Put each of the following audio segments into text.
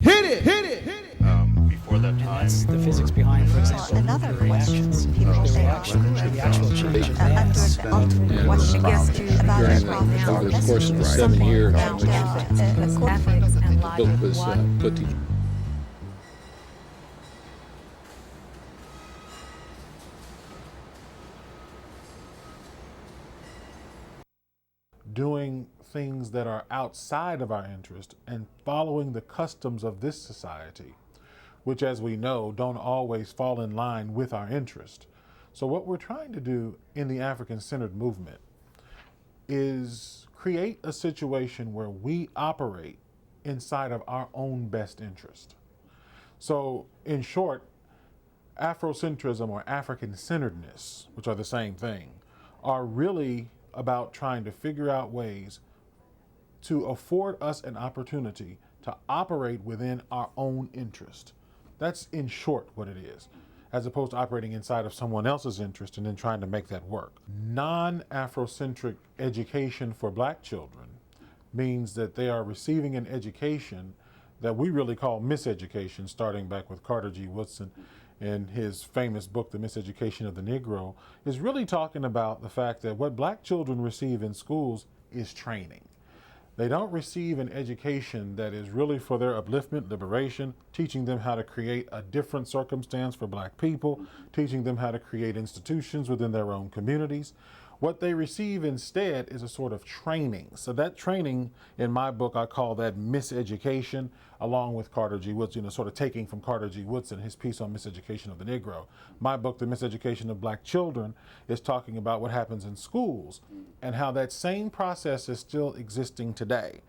Before that time. The physics behind, for example, another question people the say reaction to the actual change of under mass. the ultimate question about During the father's course of 7 years, ethics and the book was put together. Doing things that are outside of our interest and following the customs of this society, which, as we know, don't always fall in line with our interest. So what we're trying to do in the African-centered movement is create a situation where we operate inside of our own best interest. So in short, Afrocentrism or African-centeredness, which are the same thing, are really about trying to figure out ways to afford us an opportunity to operate within our own interest. That's in short what it is, as opposed to operating inside of someone else's interest and then trying to make that work. Non-Afrocentric education for black children means that they are receiving an education that we really call miseducation, starting back with Carter G. Woodson in his famous book, The Miseducation of the Negro, is really talking about the fact that what black children receive in schools is training. They don't receive an education that is really for their upliftment, liberation, teaching them how to create a different circumstance for black people, teaching them how to create institutions within their own communities. What they receive instead is a sort of training. So that training, in my book, I call that miseducation, along with Carter G. Woodson, sort of taking from Carter G. Woodson, his piece on miseducation of the Negro. My book, The Miseducation of Black Children, is talking about what happens in schools and how that same process is still existing today.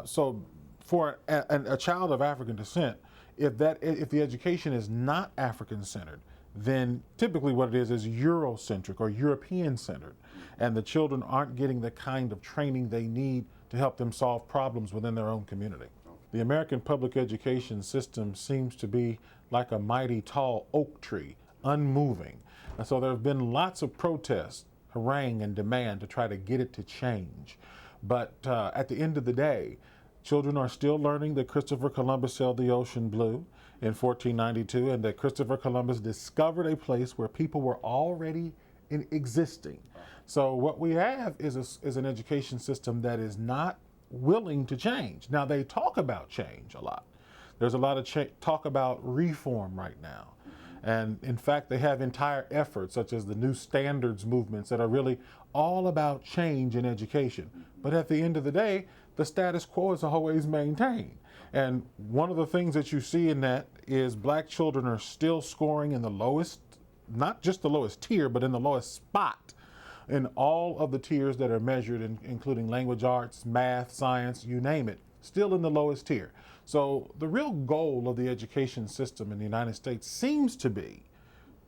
So for a child of African descent, if the education is not African-centered, then typically what it is Eurocentric or European-centered, and the children aren't getting the kind of training they need to help them solve problems within their own community. The American public education system seems to be like a mighty tall oak tree, unmoving. And so there have been lots of protests, harangue, and demand to try to get it to change. But at the end of the day, children are still learning that Christopher Columbus sailed the ocean blue in 1492, and that Christopher Columbus discovered a place where people were already existing. So what we have is an education system that is not willing to change. Now, they talk about change a lot. There's a lot of talk about reform right now. And in fact, they have entire efforts, such as the New Standards movements, that are really all about change in education. But at the end of the day, the status quo is always maintained. And one of the things that you see in that is black children are still scoring in the lowest, not just the lowest tier, but in the lowest spot in all of the tiers that are measured, including language arts, math, science, you name it, still in the lowest tier. So the real goal of the education system in the United States seems to be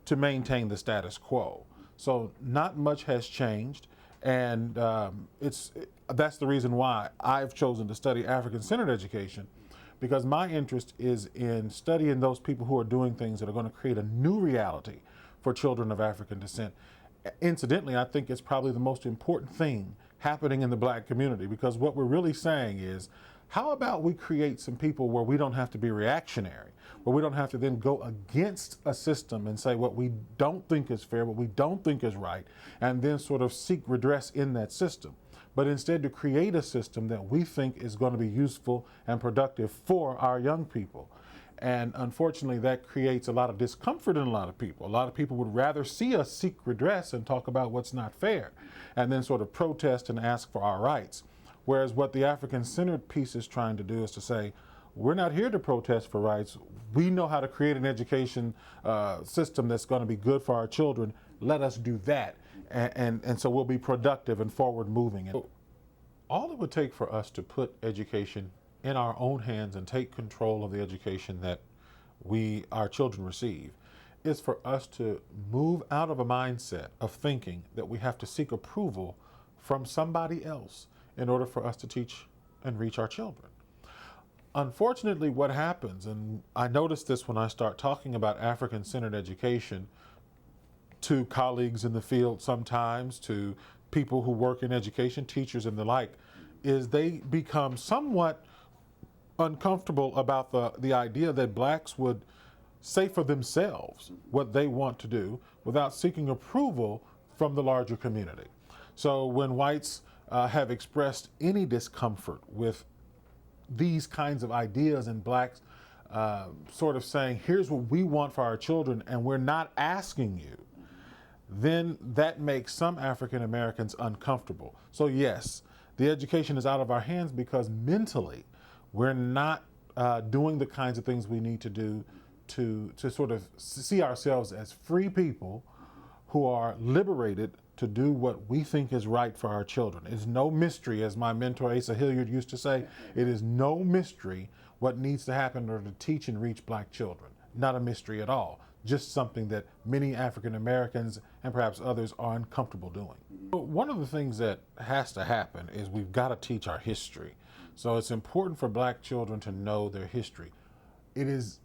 to maintain the status quo. So not much has changed, and that's the reason why I've chosen to study African-centered education, because my interest is in studying those people who are doing things that are going to create a new reality for children of African descent. Incidentally, I think it's probably the most important thing happening in the black community, because what we're really saying is, how about we create some people where we don't have to be reactionary, where we don't have to then go against a system and say what we don't think is fair, what we don't think is right, and then sort of seek redress in that system. But instead to create a system that we think is going to be useful and productive for our young people. And unfortunately, that creates a lot of discomfort in a lot of people. A lot of people would rather see us seek redress and talk about what's not fair, and then sort of protest and ask for our rights. Whereas what the African-centered piece is trying to do is to say, we're not here to protest for rights. We know how to create an education system that's going to be good for our children. Let us do that. And so we'll be productive and forward moving. And all it would take for us to put education in our own hands and take control of the education that our children receive is for us to move out of a mindset of thinking that we have to seek approval from somebody else in order for us to teach and reach our children. Unfortunately, what happens, and I notice this when I start talking about African-centered education to colleagues in the field sometimes, to people who work in education, teachers and the like, is they become somewhat uncomfortable about the idea that blacks would say for themselves what they want to do without seeking approval from the larger community. So when whites have expressed any discomfort with these kinds of ideas and blacks sort of saying, here's what we want for our children and we're not asking you, then that makes some African Americans uncomfortable. So yes, the education is out of our hands because mentally we're not doing the kinds of things we need to do to sort of see ourselves as free people who are liberated to do what we think is right for our children. It's no mystery, as my mentor Asa Hilliard used to say, it is no mystery what needs to happen in order to teach and reach black children. Not a mystery at all, just something that many African Americans and perhaps others are uncomfortable doing. But one of the things that has to happen is we've got to teach our history. So it's important for black children to know their history. It is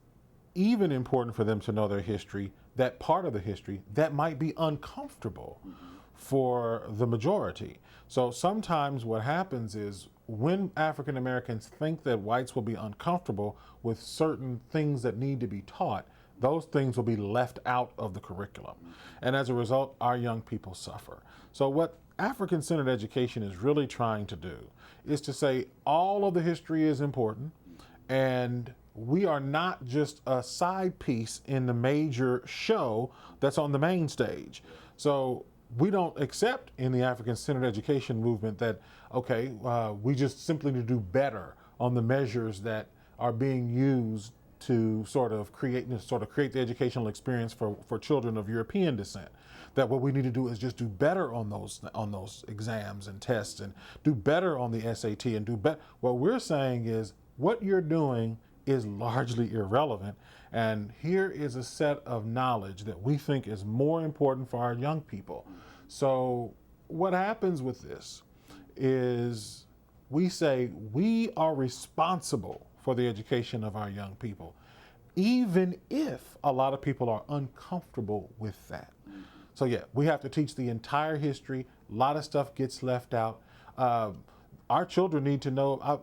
even important for them to know their history, that part of the history that might be uncomfortable for the majority. So sometimes what happens is when African Americans think that whites will be uncomfortable with certain things that need to be taught, those things will be left out of the curriculum. And as a result, our young people suffer. So what African-centered education is really trying to do is to say all of the history is important, and we are not just a side piece in the major show that's on the main stage. So we don't accept in the African-centered education movement that, okay, we just simply need to do better on the measures that are being used to sort of create the educational experience for children of European descent. That what we need to do is just do better on those exams and tests and do better on the SAT and do better. What we're saying is what you're doing is largely irrelevant, and here is a set of knowledge that we think is more important for our young people. So what happens with this is we say we are responsible for the education of our young people, even if a lot of people are uncomfortable with that. So yeah, we have to teach the entire history. A lot of stuff gets left out. Our children need to know,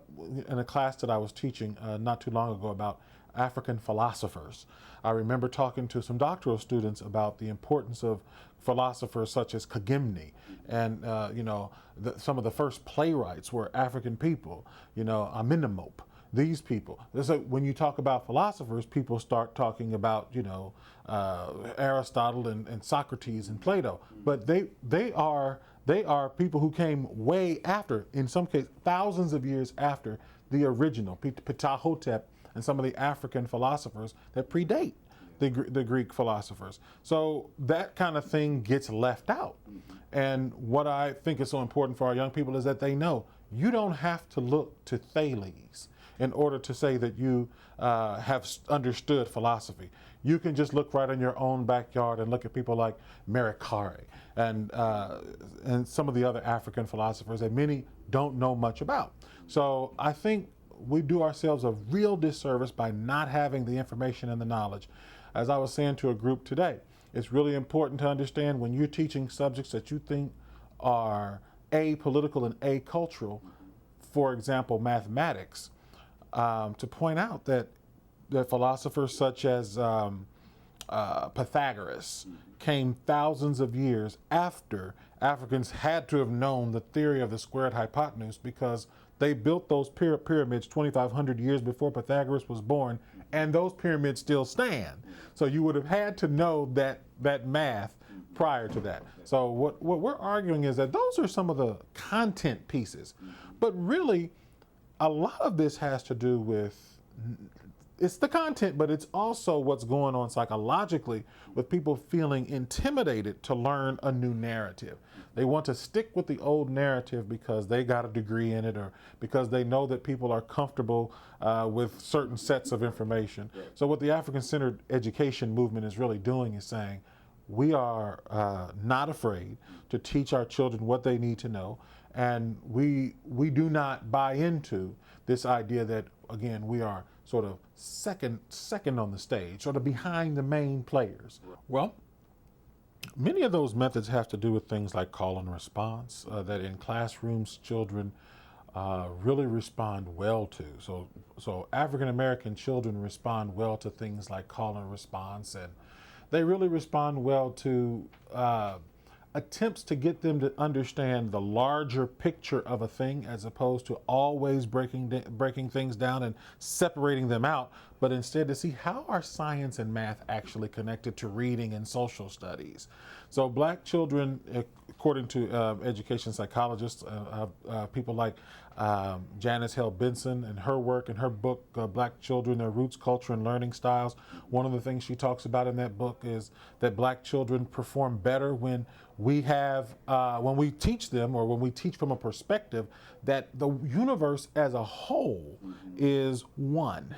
in a class that I was teaching not too long ago about African philosophers, I remember talking to some doctoral students about the importance of philosophers such as Kmt, and some of the first playwrights were African people, Amenemop, these people. So when you talk about philosophers, people start talking about, Aristotle and Socrates and Plato, but they are people who came way after, in some cases, thousands of years after the original, Ptahhotep and some of the African philosophers that predate the Greek philosophers. So that kind of thing gets left out. And what I think is so important for our young people is that they know you don't have to look to Thales in order to say that you have understood philosophy. You can just look right in your own backyard and look at people like Merikare and some of the other African philosophers that many don't know much about. So I think we do ourselves a real disservice by not having the information and the knowledge. As I was saying to a group today, it's really important to understand when you're teaching subjects that you think are apolitical and acultural, for example, mathematics, to point out that philosophers such as Pythagoras came thousands of years after Africans had to have known the theory of the squared hypotenuse, because they built those pyramids 2,500 years before Pythagoras was born, and those pyramids still stand. So you would have had to know that math prior to that. So what we're arguing is that those are some of the content pieces, but really a lot of this has to do with, it's the content, but it's also what's going on psychologically with people feeling intimidated to learn a new narrative. They want to stick with the old narrative because they got a degree in it, or because they know that people are comfortable with certain sets of information. So what the African-centered education movement is really doing is saying, we are not afraid to teach our children what they need to know, and we do not buy into this idea that, again, we are sort of second on the stage, sort of behind the main players. Well, many of those methods have to do with things like call and response, that in classrooms children really respond well to. So African American children respond well to things like call and response, and they really respond well to attempts to get them to understand the larger picture of a thing, as opposed to always breaking things down and separating them out, but instead to see how are science and math actually connected to reading and social studies. So black children, according to education psychologists, people like Janice Hale Benson and her work in her book, Black Children, Their Roots, Culture, and Learning Styles, one of the things she talks about in that book is that black children perform better when we teach them, or when we teach from a perspective that the universe as a whole is one,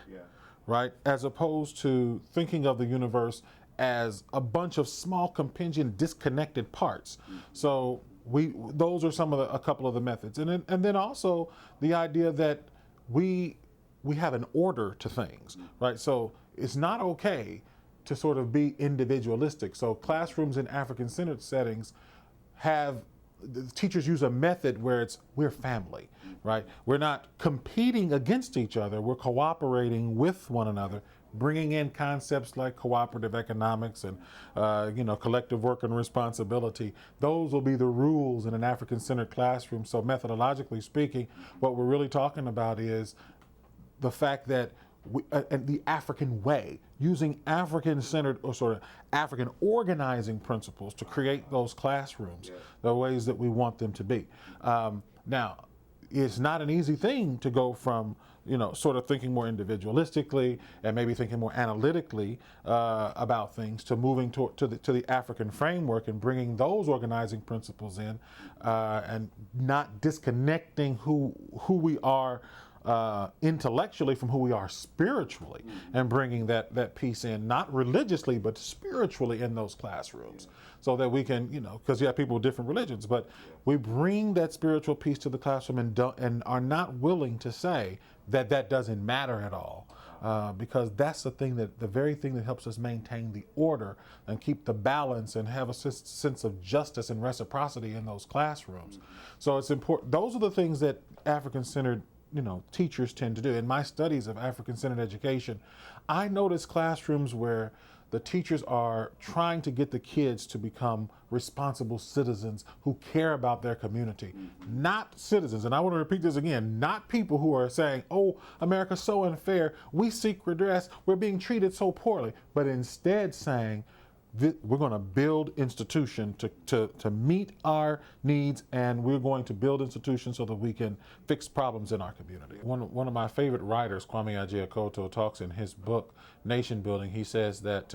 right? As opposed to thinking of the universe as a bunch of small contingent disconnected parts. So those are a couple of the methods, and then also the idea that we have an order to things, right? So it's not okay to sort of be individualistic. So classrooms in African-centered settings the teachers use a method where we're family, right? We're not competing against each other. We're cooperating with one another, bringing in concepts like cooperative economics and collective work and responsibility. Those will be the rules in an African-centered classroom. So methodologically speaking, what we're really talking about is the fact that and the African way, using African-centered or sort of African organizing principles to create those classrooms the ways that we want them to be. Now, it's not an easy thing to go from sort of thinking more individualistically and maybe thinking more analytically about things, to moving to the African framework and bringing those organizing principles in, and not disconnecting who we are intellectually from who we are spiritually, and bringing that piece in, not religiously but spiritually, in those classrooms, so that we can, because you have people with different religions, but we bring that spiritual piece to the classroom and are not willing to say that doesn't matter at all, because that's the very thing that helps us maintain the order and keep the balance and have a sense of justice and reciprocity in those classrooms. So it's important. Those are the things that African-centered teachers tend to do. In my studies of African-centered education, I notice classrooms where the teachers are trying to get the kids to become responsible citizens who care about their community. Not citizens, and I want to repeat this again, not people who are saying, oh, America's so unfair, we seek redress, we're being treated so poorly, but instead saying, we're going to build institution to meet our needs, and we're going to build institutions so that we can fix problems in our community. One of my favorite writers, Kmt Shockley, talks in his book, Nation Building. He says that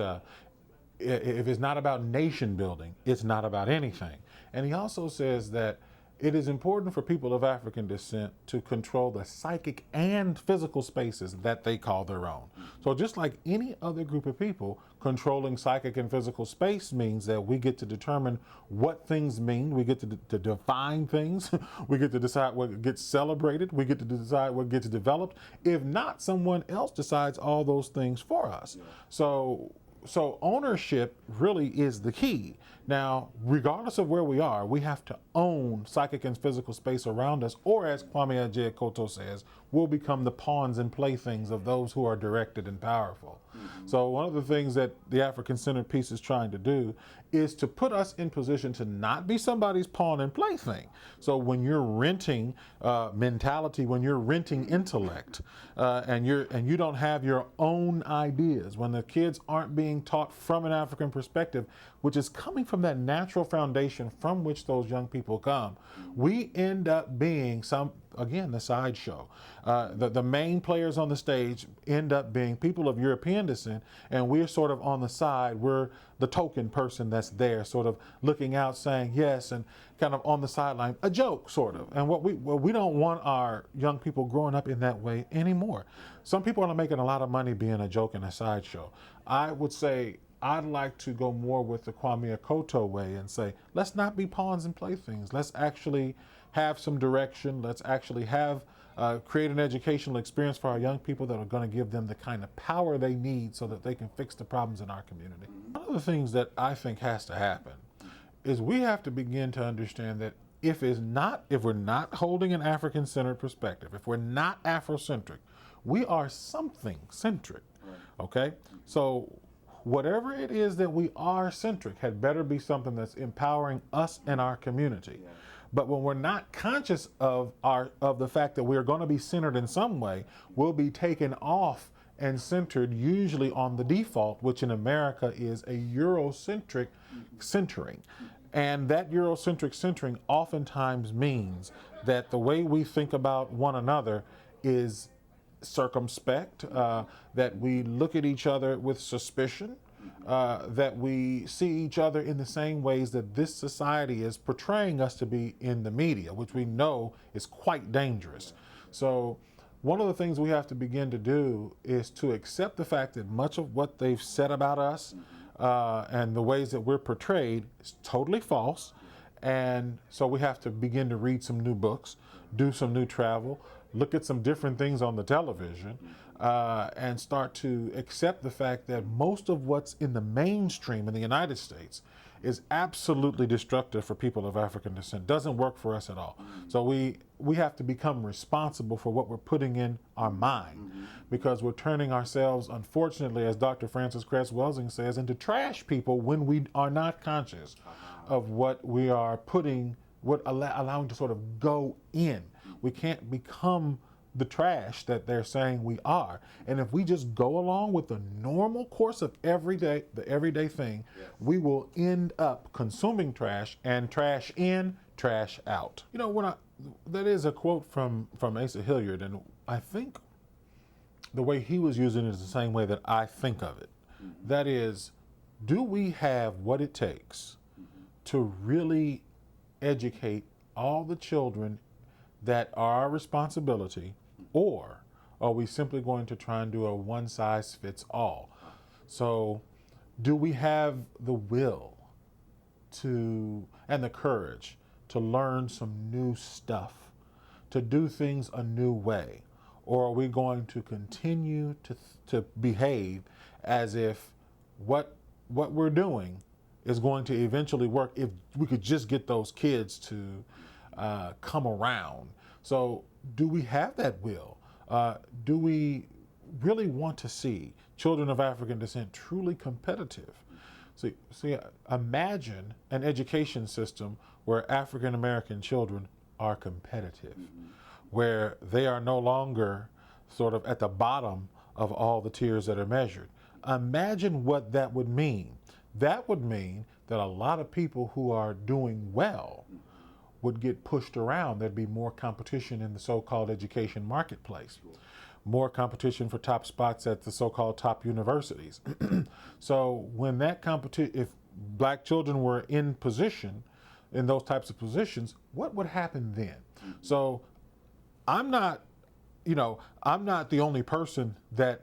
if it's not about nation building, it's not about anything. And he also says that it is important for people of African descent to control the psychic and physical spaces that they call their own. So just like any other group of people, controlling psychic and physical space means that we get to determine what things mean, we get to define things, we get to decide what gets celebrated, we get to decide what gets developed. If not, someone else decides all those things for us. So ownership really is the key. Now, regardless of where we are, we have to own psychic and physical space around us, or as Kmt Shockley says, we'll become the pawns and playthings of those who are directed and powerful. So one of the things that the African-centered piece is trying to do is to put us in position to not be somebody's pawn and plaything. So when you're renting mentality, when you're renting intellect, and you don't have your own ideas, when the kids aren't being taught from an African perspective, which is coming from that natural foundation from which those young people come, we end up being the sideshow. The main players on the stage end up being people of European descent, and we're sort of on the side. We're the token person that's there, sort of looking out, saying yes, and kind of on the sideline, a joke, sort of. And we don't want our young people growing up in that way anymore. Some people are making a lot of money being a joke and a sideshow. I would say I'd like to go more with the Kmt Shockley way and say, let's not be pawns and playthings. Let's actually have some direction. Let's actually have create an educational experience for our young people that are going to give them the kind of power they need so that they can fix the problems in our community. One of the things that I think has to happen is we have to begin to understand that if we're not holding an African-centered perspective, if we're not Afrocentric, we are something centric. Okay? So whatever it is that we are centric had better be something that's empowering us and our community. But when we're not conscious of the fact that we're going to be centered in some way, we'll be taken off and centered usually on the default, which in America is a Eurocentric centering. And that Eurocentric centering oftentimes means that the way we think about one another is circumspect, that we look at each other with suspicion, that we see each other in the same ways that this society is portraying us to be in the media, which we know is quite dangerous. So one of the things we have to begin to do is to accept the fact that much of what they've said about us and the ways that we're portrayed is totally false. And so we have to begin to read some new books, do some new travel, look at some different things on the television, and start to accept the fact that most of what's in the mainstream in the United States is absolutely destructive for people of African descent. Doesn't work for us at all. So we have to become responsible for what we're putting in our mind, because we're turning ourselves, unfortunately, as Dr. Francis Cress Welsing says, into trash people when we are not conscious of what we are putting, allowing to sort of go in. We can't become the trash that they're saying we are. And if we just go along with the normal course of the everyday thing, we will end up consuming trash, and trash in, trash out. You know, that is a quote from Asa Hilliard, and I think the way he was using it is the same way that I think of it. That is, do we have what it takes to really educate all the children that are our responsibility, or are we simply going to try and do a one-size-fits-all? So do we have the will and the courage to learn some new stuff, to do things a new way? Or are we going to continue to behave as if what we're doing is going to eventually work if we could just get those kids to come around? So do we have that will? Do we really want to see children of African descent truly competitive? See, imagine an education system where African American children are competitive, where they are no longer sort of at the bottom of all the tiers that are measured. Imagine what that would mean. That would mean that a lot of people who are doing well would get pushed around. There'd be more competition in the so-called education marketplace, more competition for top spots at the so-called top universities. So when that if black children were in those types of positions, what would happen then? So I'm not the only person that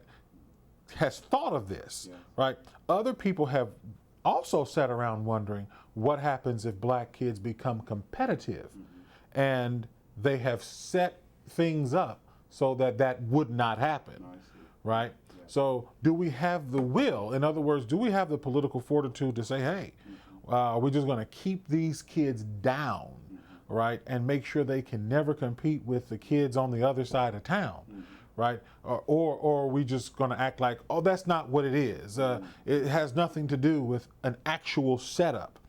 has thought of this, right? Other people have also sat around wondering what happens if black kids become competitive, and they have set things up so that would not happen, right? So do we have the will? In other words, do we have the political fortitude to say, hey, are we just going to keep these kids down, right, and make sure they can never compete with the kids on the other side of town, right? Or are we just going to act like, oh, that's not what it is? It has nothing to do with an actual setup.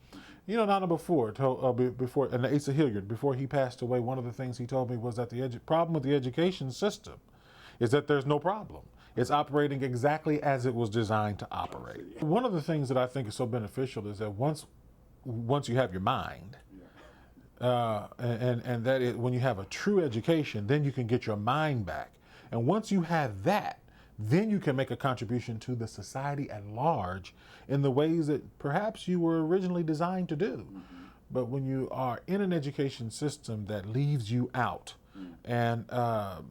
You know, Nana before, and Asa Hilliard, before he passed away, one of the things he told me was that the problem with the education system is that there's no problem. It's operating exactly as it was designed to operate. One of the things that I think is so beneficial is that once you have your mind, and that is when you have a true education, then you can get your mind back. And once you have that, then you can make a contribution to the society at large in the ways that perhaps you were originally designed to do. But when you are in an education system that leaves you out, and I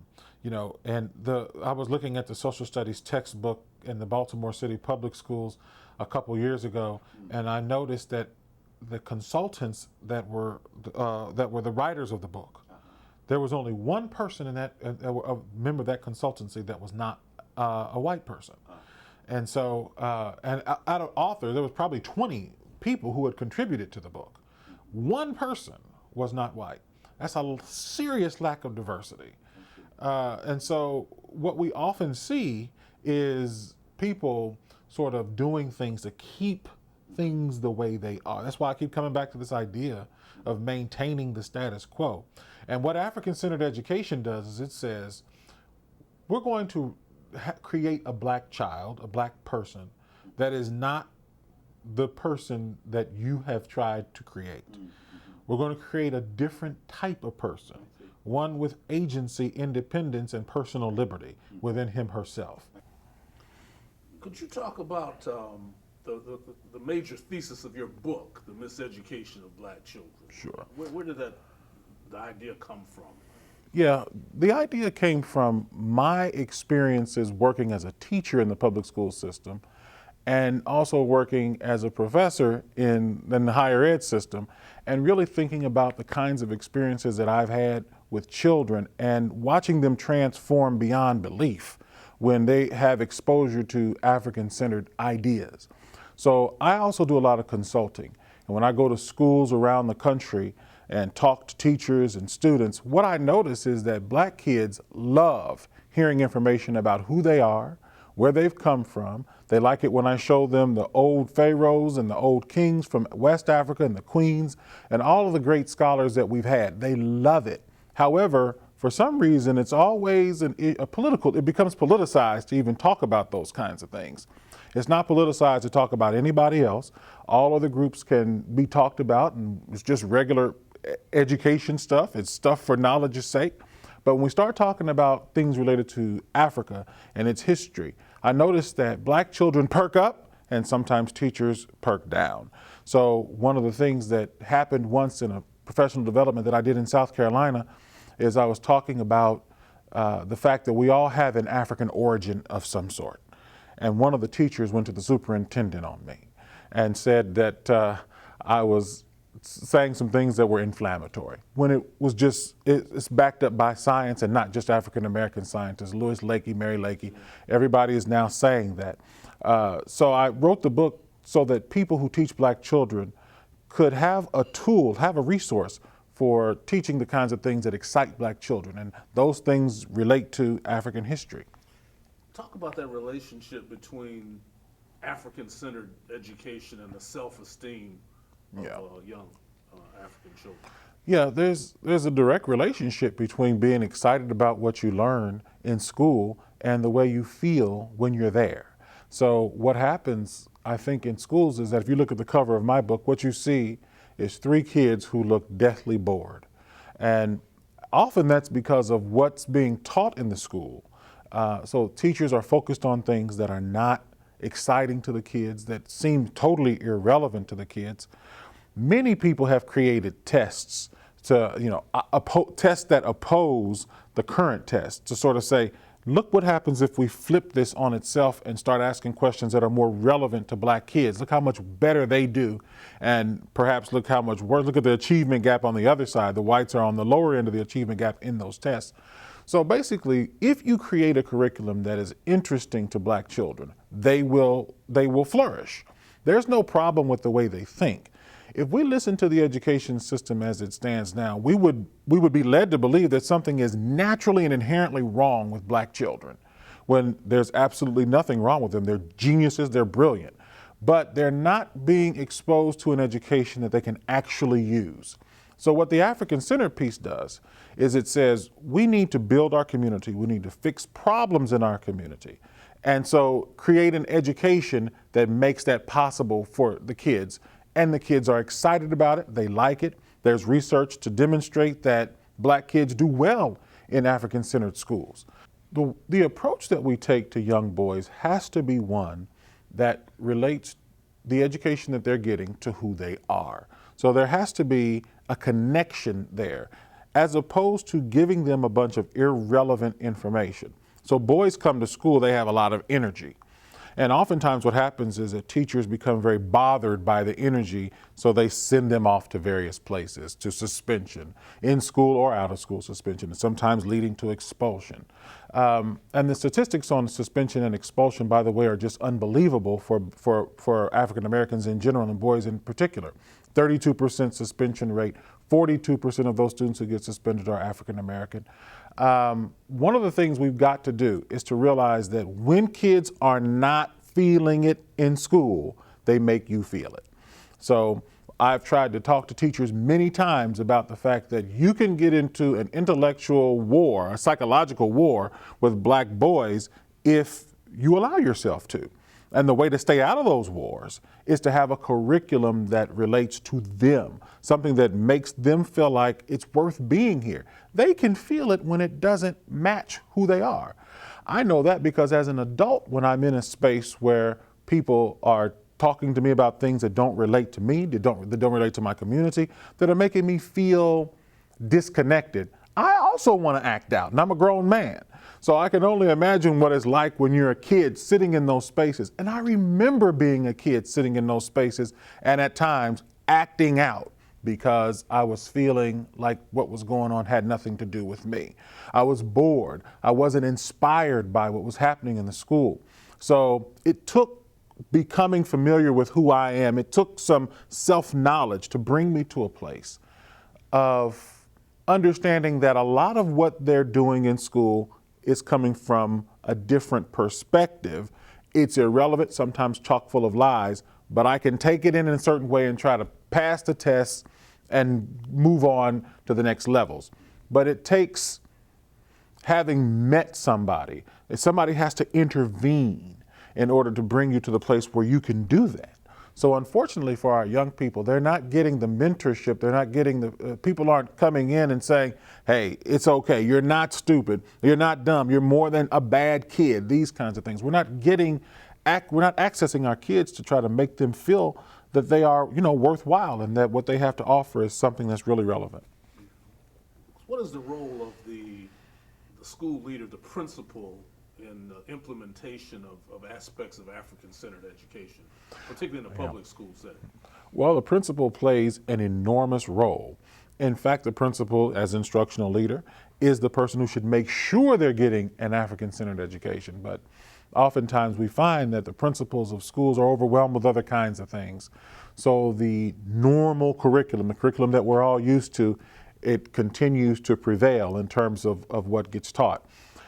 was looking at the social studies textbook in the Baltimore City Public Schools a couple years ago, and I noticed that the consultants that were the writers of the book, there was only one person in that, a member of that consultancy that was not a white person. And so, and out of author, there was probably 20 people who had contributed to the book. One person was not white. That's a serious lack of diversity. And so what we often see is people sort of doing things to keep things the way they are. That's why I keep coming back to this idea of maintaining the status quo. And what African-centered education does is it says, we're going to create a black child, a black person, that is not the person that you have tried to create. We're going to create a different type of person, one with agency, independence, and personal liberty within him herself. Could you talk about the major thesis of your book, The Miseducation of Black Children? Sure. Where did the idea come from? Yeah, the idea came from my experiences working as a teacher in the public school system and also working as a professor in the higher ed system, and really thinking about the kinds of experiences that I've had with children and watching them transform beyond belief when they have exposure to African-centered ideas. So I also do a lot of consulting. And when I go to schools around the country and talk to teachers and students, what I notice is that black kids love hearing information about who they are, where they've come from. They like it when I show them the old pharaohs and the old kings from West Africa and the queens and all of the great scholars that we've had. They love it. However, for some reason, it's always it becomes politicized to even talk about those kinds of things. It's not politicized to talk about anybody else. All other groups can be talked about, and it's just regular education stuff. It's stuff for knowledge's sake. But when we start talking about things related to Africa and its history, I noticed that black children perk up and sometimes teachers perk down. So one of the things that happened once in a professional development that I did in South Carolina is I was talking about the fact that we all have an African origin of some sort. And one of the teachers went to the superintendent on me and said that I was saying some things that were inflammatory, when it was just, it's backed up by science and not just African-American scientists. Louis Leakey, Mary Leakey, everybody is now saying that. So I wrote the book so that people who teach black children could have a tool, have a resource for teaching the kinds of things that excite black children. And those things relate to African history. Talk about that relationship between African-centered education and the self-esteem of young African children. Yeah, there's a direct relationship between being excited about what you learn in school and the way you feel when you're there. So what happens, I think, in schools is that if you look at the cover of my book, what you see is 3 kids who look deathly bored. And often that's because of what's being taught in the school. So teachers are focused on things that are not exciting to the kids, that seem totally irrelevant to the kids. Many people have created tests to, tests that oppose the current test, to sort of say, look what happens if we flip this on itself and start asking questions that are more relevant to black kids. Look how much better they do, and perhaps look how much worse. Look at the achievement gap on the other side. The whites are on the lower end of the achievement gap in those tests. So basically, if you create a curriculum that is interesting to black children, they will flourish. There's no problem with the way they think. If we listen to the education system as it stands now, we would be led to believe that something is naturally and inherently wrong with black children, when there's absolutely nothing wrong with them. They're geniuses, they're brilliant, but they're not being exposed to an education that they can actually use. So what the African-centered piece does is it says, we need to build our community, we need to fix problems in our community, and so create an education that makes that possible for the kids. And the kids are excited about it, they like it. There's research to demonstrate that black kids do well in African-centered schools. The approach that we take to young boys has to be one that relates the education that they're getting to who they are. So there has to be a connection there, as opposed to giving them a bunch of irrelevant information. So boys come to school, they have a lot of energy. And oftentimes what happens is that teachers become very bothered by the energy, so they send them off to various places, to suspension, in school or out of school suspension, and sometimes leading to expulsion. And the statistics on suspension and expulsion, by the way, are just unbelievable for African Americans in general and boys in particular. 32% suspension rate. 42% of those students who get suspended are African American. One of the things we've got to do is to realize that when kids are not feeling it in school, they make you feel it. So I've tried to talk to teachers many times about the fact that you can get into an intellectual war, a psychological war with black boys if you allow yourself to. And the way to stay out of those wars is to have a curriculum that relates to them, something that makes them feel like it's worth being here. They can feel it when it doesn't match who they are. I know that because as an adult, when I'm in a space where people are talking to me about things that don't relate to me, that don't relate to my community, that are making me feel disconnected, I also want to act out, and I'm a grown man. So I can only imagine what it's like when you're a kid sitting in those spaces. And I remember being a kid sitting in those spaces and at times acting out because I was feeling like what was going on had nothing to do with me. I was bored. I wasn't inspired by what was happening in the school. So it took becoming familiar with who I am. It took some self-knowledge to bring me to a place of understanding that a lot of what they're doing in school is coming from a different perspective. It's irrelevant, sometimes chock full of lies, but I can take it in a certain way and try to pass the test and move on to the next levels. But it takes having met somebody. Somebody has to intervene in order to bring you to the place where you can do that. So unfortunately for our young people, they're not getting the mentorship. They're not getting the, people aren't coming in and saying, hey, it's okay. You're not stupid. You're not dumb. You're more than a bad kid. These kinds of things. We're not accessing our kids to try to make them feel that they are, worthwhile and that what they have to offer is something that's really relevant. What is the role of the school leader, the principal, in the implementation of aspects of African-centered education, particularly in the public school setting? Well, the principal plays an enormous role. In fact, the principal, as instructional leader, is the person who should make sure they're getting an African-centered education. But oftentimes we find that the principals of schools are overwhelmed with other kinds of things. So the normal curriculum, the curriculum that we're all used to, it continues to prevail in terms of what gets taught.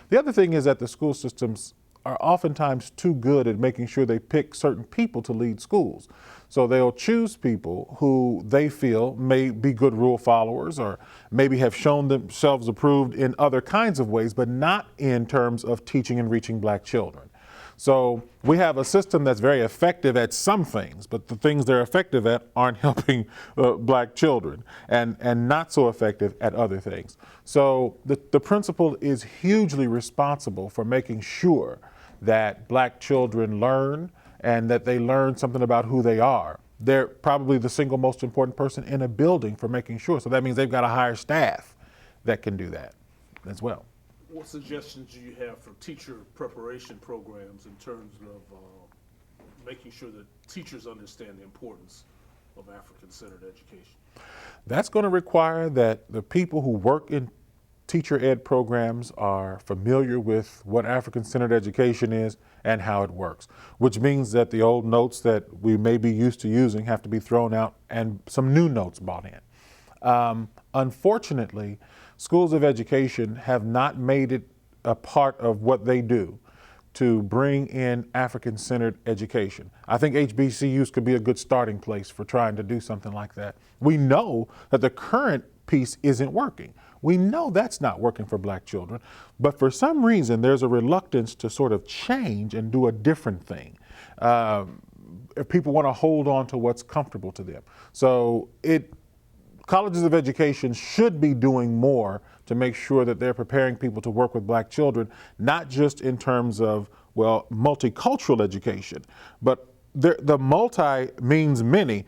The other thing is that the school systems are oftentimes too good at making sure they pick certain people to lead schools. So they'll choose people who they feel may be good rule followers or maybe have shown themselves approved in other kinds of ways, but not in terms of teaching and reaching black children. So we have a system that's very effective at some things, but the things they're effective at aren't helping black children, and not so effective at other things. So the principal is hugely responsible for making sure that black children learn and that they learn something about who they are. They're probably the single most important person in a building for making sure. So that means they've got to hire staff that can do that as well. What suggestions do you have for teacher preparation programs in terms of making sure that teachers understand the importance of African-centered education? That's going to require that the people who work in teacher ed programs are familiar with what African-centered education is and how it works, which means that the old notes that we may be used to using have to be thrown out and some new notes brought in. Unfortunately, schools of education have not made it a part of what they do to bring in African-centered education. I think HBCUs could be a good starting place for trying to do something like that. We know that the current piece isn't working. We know that's not working for black children, but for some reason there's a reluctance to sort of change and do a different thing. If people want to hold on to what's comfortable to them. So colleges of education should be doing more to make sure that they're preparing people to work with black children, not just in terms of, well, multicultural education, but the multi means many.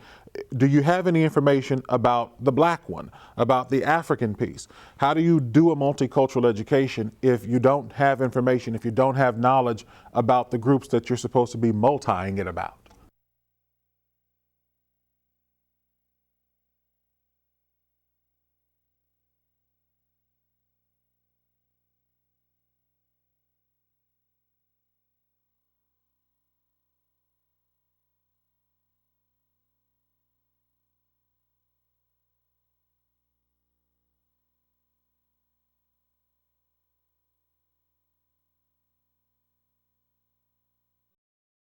Do you have any information about the black one, about the African piece? How do you do a multicultural education if you don't have information, if you don't have knowledge about the groups that you're supposed to be multiing it about?